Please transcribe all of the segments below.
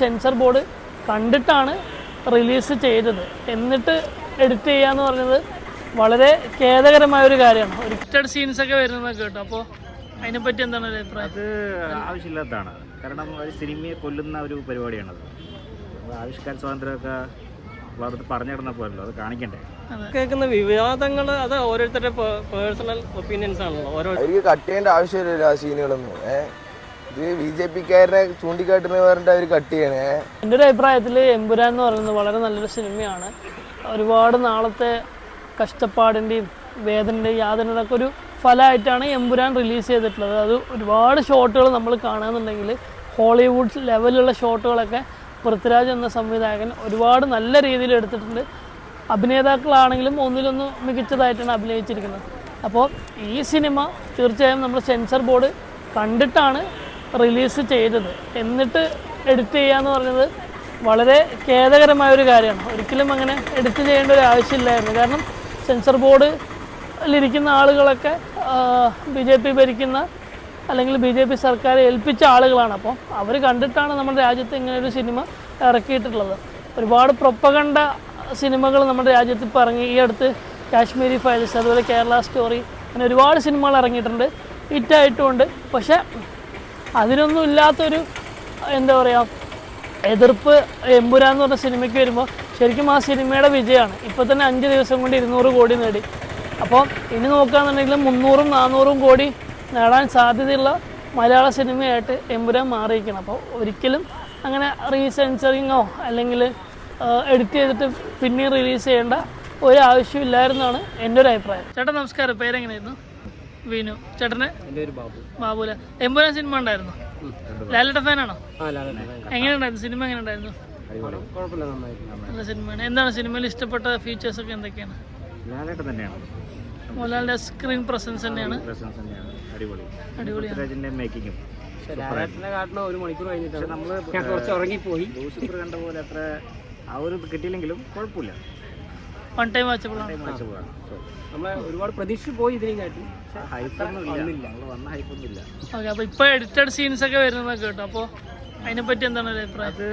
Censor board കണ്ടിട്ടാണ് release ചെയ്തത്. എന്നിട്ട് എഡിറ്റ് ചെയ്യാന്ന് പറഞ്ഞത് വളരെ ഖേദകരമായ ഒരു കാര്യമാണ്. ഒരിക്കൽ സീൻസൊക്കെ വരുന്നതൊക്കെ കേട്ടോ. അപ്പോൾ അതിനെപ്പറ്റി എന്താണ് അഭിപ്രായം? അത് ആവശ്യമില്ലാത്തതാണ്. കാരണം ഒരു സിനിമയെ കൊല്ലുന്ന ഒരു പരിപാടിയാണത്. ആവിഷ്കാര സ്വാതന്ത്ര്യമൊക്കെ വളരെ പറഞ്ഞിടുന്നപ്പോഴല്ലോ അത് കാണിക്കണ്ടേ. കേൾക്കുന്ന വിവാദങ്ങൾ അത് ഓരോരുത്തരുടെ പേഴ്സണൽ ഒപ്പീനിയൻസ് ആണല്ലോ. അവർക്ക് കട്ട് ചെയ്യേണ്ട ആവശ്യമില്ലല്ലോ ആ സീനുകളൊന്നും. ഇത് BJP-ക്കാരനെ ചൂണ്ടിക്കാട്ടുന്ന പറഞ്ഞിട്ട് അവർ കട്ട് ചെയ്യണേ. എൻ്റെ ഒരു അഭിപ്രായത്തിൽ എമ്പുരാൻ എന്ന് പറയുന്നത് വളരെ നല്ലൊരു സിനിമയാണ്. ഒരുപാട് നാളത്തെ കഷ്ടപ്പാടിൻ്റെയും വേദനയുടെയും യാതനയുടെയൊക്കെ ഒരു ഫലമായിട്ടാണ് എമ്പുരാൻ റിലീസ് ചെയ്തിട്ടുള്ളത്. അത് ഒരുപാട് ഷോട്ടുകൾ നമ്മൾ കാണുകയെന്നുണ്ടെങ്കിൽ ഹോളിവുഡ് ലെവലുള്ള ഷോട്ടുകളൊക്കെ പൃഥ്വിരാജ് എന്ന സംവിധായകൻ ഒരുപാട് നല്ല രീതിയിൽ എടുത്തിട്ടുണ്ട്. അഭിനേതാക്കളാണെങ്കിലും ഒന്നിലൊന്ന് മികച്ചതായിട്ടാണ് അഭിനയിച്ചിരിക്കുന്നത്. അപ്പോൾ ഈ സിനിമ തീർച്ചയായും നമ്മൾ സെൻസർ ബോർഡ് കണ്ടിട്ടാണ് റിലീസ് ചെയ്തത്. എന്നിട്ട് എഡിറ്റ് ചെയ്യാന്ന് പറഞ്ഞത് വളരെ ഖേദകരമായ ഒരു കാര്യമാണ്. ഒരിക്കലും അങ്ങനെ എഡിറ്റ് ചെയ്യേണ്ട ഒരു ആവശ്യമില്ലായിരുന്നു. കാരണം സെൻസർ ബോർഡിലിരിക്കുന്ന ആളുകളൊക്കെ BJP ഭരിക്കുന്ന അല്ലെങ്കിൽ BJP സർക്കാർ ഏൽപ്പിച്ച ആളുകളാണ്. അപ്പോൾ അവർ കണ്ടിട്ടാണ് നമ്മുടെ രാജ്യത്ത് ഇങ്ങനെ ഒരു സിനിമ ഇറക്കിയിട്ടുള്ളത്. ഒരുപാട് പ്രൊപ്പഗണ്ട സിനിമകൾ നമ്മുടെ രാജ്യത്ത് ഇപ്പോൾ ഇറങ്ങി. ഈ അടുത്ത് കാശ്മീരി ഫയൽസ്, അതുപോലെ കേരള സ്റ്റോറി, അങ്ങനെ ഒരുപാട് സിനിമകൾ ഇറങ്ങിയിട്ടുണ്ട്, ഹിറ്റായിട്ടുമുണ്ട്. പക്ഷേ അതിനൊന്നും ഇല്ലാത്തൊരു എന്താ പറയുക എതിർപ്പ് എമ്പുരാൻ എന്ന് പറഞ്ഞ സിനിമയ്ക്ക് വരുമ്പോൾ ശരിക്കും ആ സിനിമയുടെ വിജയമാണ്. ഇപ്പോൾ തന്നെ 5 ദിവസം കൊണ്ട് 200 കോടി നേടി. അപ്പോൾ ഇനി നോക്കുകയാണെന്നുണ്ടെങ്കിൽ 300-400 കോടി നേടാൻ സാധ്യതയുള്ള മലയാള സിനിമയായിട്ട് എമ്പുരാൻ മാറിയിരിക്കണം. അപ്പോൾ ഒരിക്കലും അങ്ങനെ റീസെൻസറിങ്ങോ അല്ലെങ്കിൽ എഡിറ്റ് ചെയ്തിട്ട് പിന്നെയും റിലീസ് ചെയ്യേണ്ട ഒരു ആവശ്യമില്ലായിരുന്നാണ് എൻ്റെ ഒരു അഭിപ്രായം. ചേട്ടാ നമസ്കാരം, പേരെങ്ങനെയായിരുന്നു? വിനു. ചേട്ടന്? ബാബുല. എമ്പുരാൻ സിനിമ ഉണ്ടായിരുന്നു? ലാലേട്ട ഫാനാണോ? എങ്ങനെയുണ്ടായിരുന്നു സിനിമ? എങ്ങനെയുണ്ടായിരുന്നു? നല്ല സിനിമയാണ്. എന്താണ് സിനിമയിൽ ഇഷ്ടപ്പെട്ട ഫീച്ചേഴ്സ് ഒക്കെ എന്തൊക്കെയാണ്? മോഹൻലാലിന്റെ സ്ക്രീൻ പ്രസൻസ് തന്നെയാണ്. അടിപൊളിയാണ്. മേക്കിങ്ങും ഉറങ്ങിപ്പോയി കണ്ട പോലെ അത്ര ആ ഒരു കിട്ടിയില്ലെങ്കിലും കുഴപ്പമില്ല. വൺ ടൈം വാച്ചബിളാണ്. നമ്മളെ ഒരുപാട് പ്രതീക്ഷ പോയി ഇതിനെക്കാട്ടി. ഓക്കെ. അപ്പോൾ ഇപ്പോൾ എഡിറ്റഡ് സീൻസ് ഒക്കെ വരുന്നതൊക്കെ കേട്ടോ. അപ്പോൾ അതിനെപ്പറ്റി എന്താണ് അഭിപ്രായം? അത്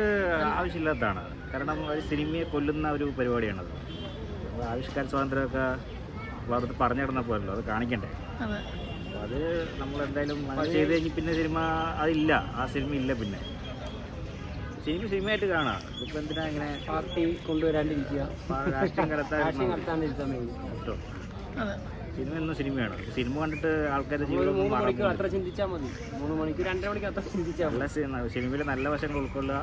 ആവശ്യമില്ലാത്തതാണ്. കാരണം ഒരു സിനിമയെ കൊല്ലുന്ന ഒരു പരിപാടിയാണത്. ആവിഷ്കാര സ്വാതന്ത്ര്യമൊക്കെ വളരെ പറഞ്ഞിടുന്നപ്പോഴല്ലോ അത് കാണിക്കണ്ടേ. അതെ. അപ്പോൾ അത് നമ്മളെന്തായാലും ചെയ്ത് കഴിഞ്ഞ് പിന്നെ സിനിമ അതില്ല, ആ സിനിമ ഇല്ല. പിന്നെ സിനിമയായിട്ട് കാണാം. ഇതിപ്പോൾ എന്തിനാ ഇങ്ങനെ പാർട്ടി കൊണ്ടുവരാണ്ടിരിക്കുക, രാഷ്ട്രീയം നടത്താണ്ടിരിക്കാൻ കേട്ടോ. സിനിമ എന്നും സിനിമയാണ്. സിനിമ കണ്ടിട്ട് ആൾക്കാരുടെ ജീവിതം അത്ര ചിന്തിച്ചാൽ മതി. 3 മണിക്കൂർ 2.5 മണിക്കൂർ അത്ര ചിന്തിച്ചാൽ സിനിമയിലെ നല്ല വശങ്ങൾ ഉൾക്കൊള്ളുക,